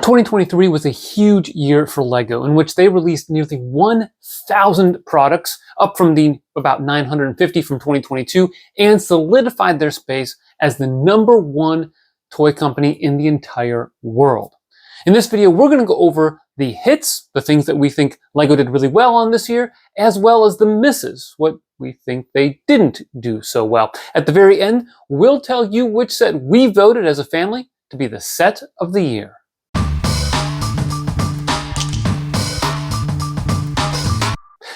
2023 was a huge year for LEGO, in which they released nearly 1,000 products, up from the about 950 from 2022, and solidified their space as the #1 toy company in the entire world. In this video, we're going to go over the hits, the things that we think LEGO did really well on this year, as well as the misses, what we think they didn't do so well. At the very end, we'll tell you which set we voted as a family to be the set of the year.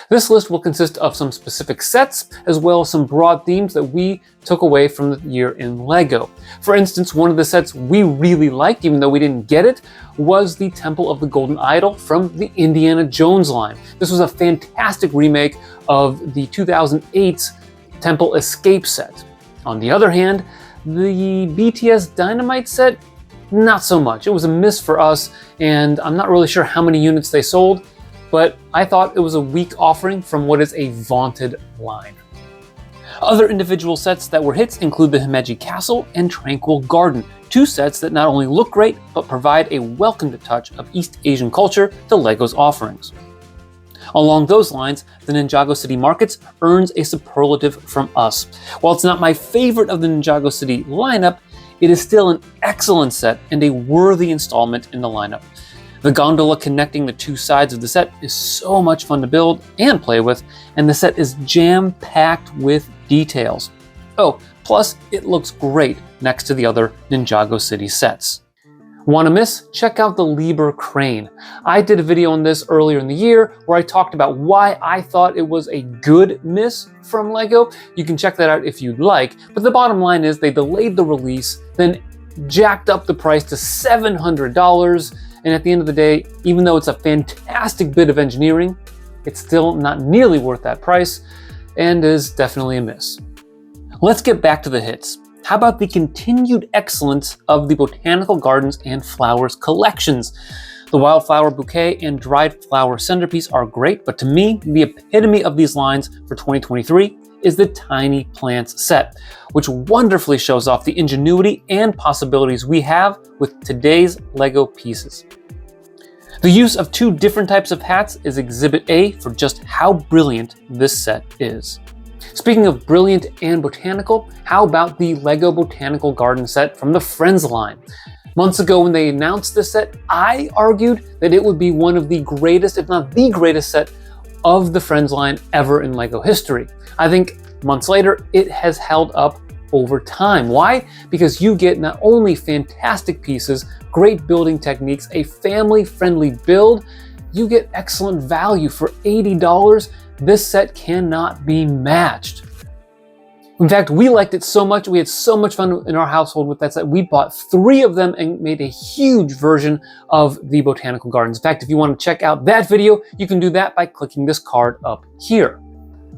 This list will consist of some specific sets, as well as some broad themes that we took away from the year in LEGO. For instance, one of the sets we really liked, even though we didn't get it, was the Temple of the Golden Idol from the Indiana Jones line. This was a fantastic remake of the 2008 Temple Escape set. On the other hand, the BTS Dynamite set, not so much. It was a miss for us, and I'm not really sure how many units they sold, but I thought it was a weak offering from what is a vaunted line. Other individual sets that were hits include the Himeji Castle and Tranquil Garden, two sets that not only look great, but provide a welcomed touch of East Asian culture to LEGO's offerings. Along those lines, the Ninjago City Markets earns a superlative from us. While it's not my favorite of the Ninjago City lineup, it is still an excellent set and a worthy installment in the lineup. The gondola connecting the two sides of the set is so much fun to build and play with, and the set is jam-packed with details. Oh, plus it looks great next to the other Ninjago City sets. Want to miss? Check out the Liber Crane. I did a video on this earlier in the year where I talked about why I thought it was a good miss from LEGO. You can check that out if you'd like, but the bottom line is they delayed the release, then jacked up the price to $700, and at the end of the day, even though it's a fantastic bit of engineering, it's still not nearly worth that price and is definitely a miss. Let's get back to the hits. How about the continued excellence of the Botanical Gardens and Flowers collections? The Wildflower Bouquet and Dried Flower Centerpiece are great, but to me, the epitome of these lines for 2023 is the Tiny Plants set, which wonderfully shows off the ingenuity and possibilities we have with today's LEGO pieces. The use of two different types of hats is Exhibit A for just how brilliant this set is. Speaking of brilliant and botanical, how about the LEGO Botanical Garden set from the Friends line? Months ago when they announced this set, I argued that it would be one of the greatest, if not the greatest set of the Friends line ever in LEGO history. I think months later, it has held up over time. Why? Because you get not only fantastic pieces, great building techniques, a family-friendly build, you get excellent value for $80. This set cannot be matched. In fact, we liked it so much, we had so much fun in our household with that set, we bought 3 of them and made a huge version of the Botanical Gardens. In fact, if you want to check out that video, you can do that by clicking this card up here.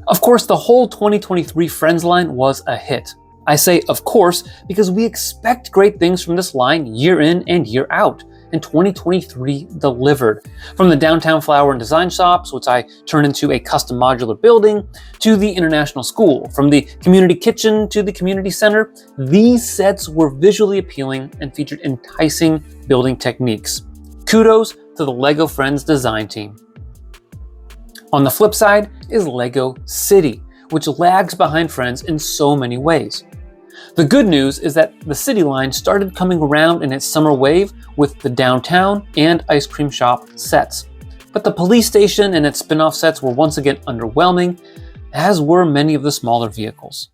Of course, the whole 2023 Friends line was a hit. I say of course because we expect great things from this line year in and year out, and 2023 delivered. From the Downtown Flower and Design Shops, which I turned into a custom modular building, to the International School, from the Community Kitchen to the Community Center, these sets were visually appealing and featured enticing building techniques. Kudos to the LEGO Friends design team. On the flip side is LEGO City, which lags behind Friends in so many ways. The good news is that the City line started coming around in its summer wave with the Downtown and Ice Cream Shop sets. But the Police Station and its spin-off sets were once again underwhelming, as were many of the smaller vehicles.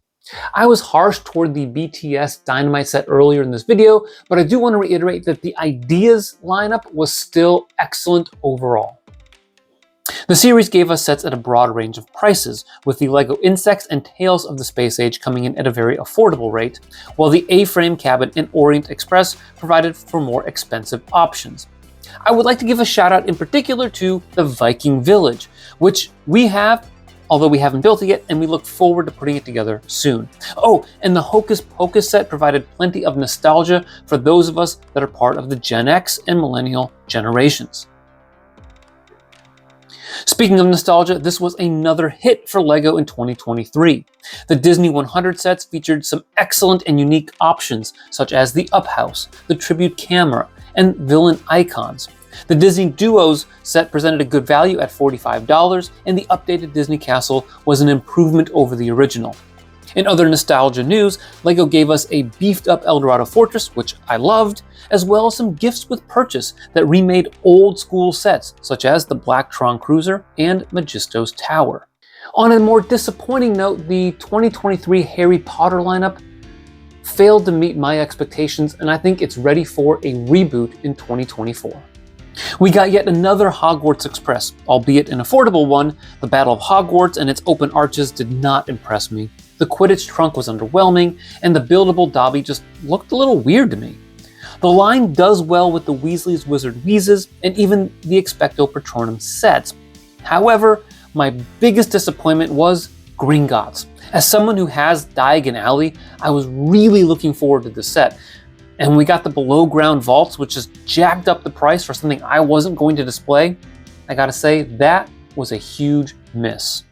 I was harsh toward the BTS Dynamite set earlier in this video, but I do want to reiterate that the Ideas lineup was still excellent overall. The series gave us sets at a broad range of prices, with the LEGO Insects and Tales of the Space Age coming in at a very affordable rate, while the A-Frame Cabin and Orient Express provided for more expensive options. I would like to give a shout out in particular to the Viking Village, which we have, although we haven't built it yet, and we look forward to putting it together soon. Oh, and the Hocus Pocus set provided plenty of nostalgia for those of us that are part of the Gen X and Millennial generations. Speaking of nostalgia, this was another hit for LEGO in 2023. The Disney 100 sets featured some excellent and unique options, such as the Up House, the Tribute Camera, and villain icons. The Disney Duos set presented a good value at $45, and the updated Disney Castle was an improvement over the original. In other nostalgia news, LEGO gave us a beefed up Eldorado Fortress, which I loved, as well as some gifts with purchase that remade old school sets, such as the Black Tron Cruiser and Magisto's Tower. On a more disappointing note, the 2023 Harry Potter lineup failed to meet my expectations, and I think it's ready for a reboot in 2024. We got yet another Hogwarts Express, albeit an affordable one. The Battle of Hogwarts and its open arches did not impress me. The Quidditch trunk was underwhelming, and the buildable Dobby just looked a little weird to me. The line does well with the Weasley's Wizard Wheezes and even the Expecto Patronum sets. However, my biggest disappointment was Gringotts. As someone who has Diagon Alley, I was really looking forward to the set. And we got the below ground vaults, which just jacked up the price for something I wasn't going to display. I gotta say, that was a huge miss.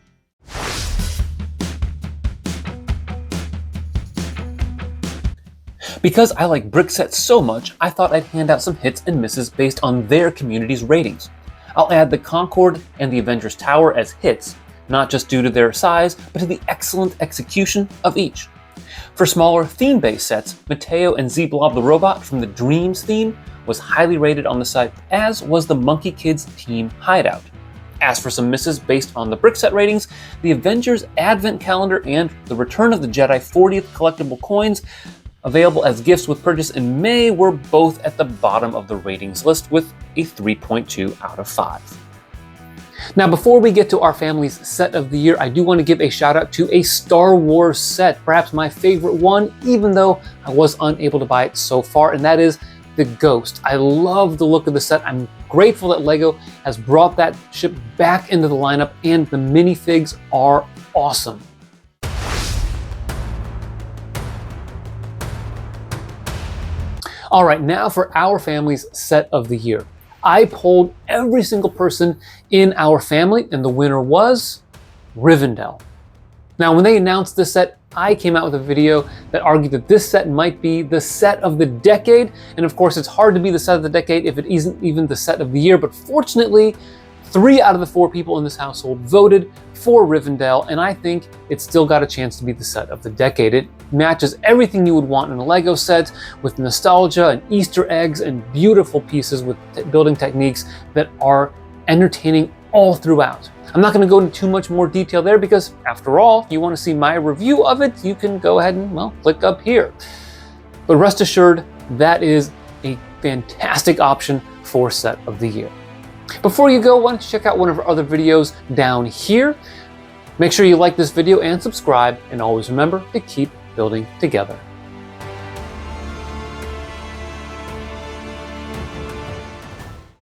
Because I like brick sets so much, I thought I'd hand out some hits and misses based on their community's ratings. I'll add the Concorde and the Avengers Tower as hits, not just due to their size, but to the excellent execution of each. For smaller theme-based sets, Mateo and Z-Blob the Robot from the Dreams theme was highly rated on the site, as was the Monkey Kids Team Hideout. As for some misses based on the brick set ratings, the Avengers Advent Calendar and the Return of the Jedi 40th collectible coins available as gifts with purchase in May were both at the bottom of the ratings list with a 3.2 out of 5. Now, before we get to our family's set of the year, I do want to give a shout out to a Star Wars set, perhaps my favorite one, even though I was unable to buy it so far, and that is the Ghost. I love the look of the set. I'm grateful that LEGO has brought that ship back into the lineup, and the minifigs are awesome. All right, now for our family's set of the year. I polled every single person in our family, and the winner was Rivendell. Now, when they announced this set, I came out with a video that argued that this set might be the set of the decade, and of course, it's hard to be the set of the decade if it isn't even the set of the year, but fortunately, 3 out of the 4 people in this household voted for Rivendell, and I think it's still got a chance to be the set of the decade. It matches everything you would want in a LEGO set, with nostalgia and Easter eggs and beautiful pieces with building techniques that are entertaining all throughout. I'm not going to go into too much more detail there because, after all, if you want to see my review of it, you can go ahead and, well, click up here. But rest assured, that is a fantastic option for set of the year. Before you go, why don't you check out one of our other videos down here. Make sure you like this video and subscribe, and always remember to keep building together.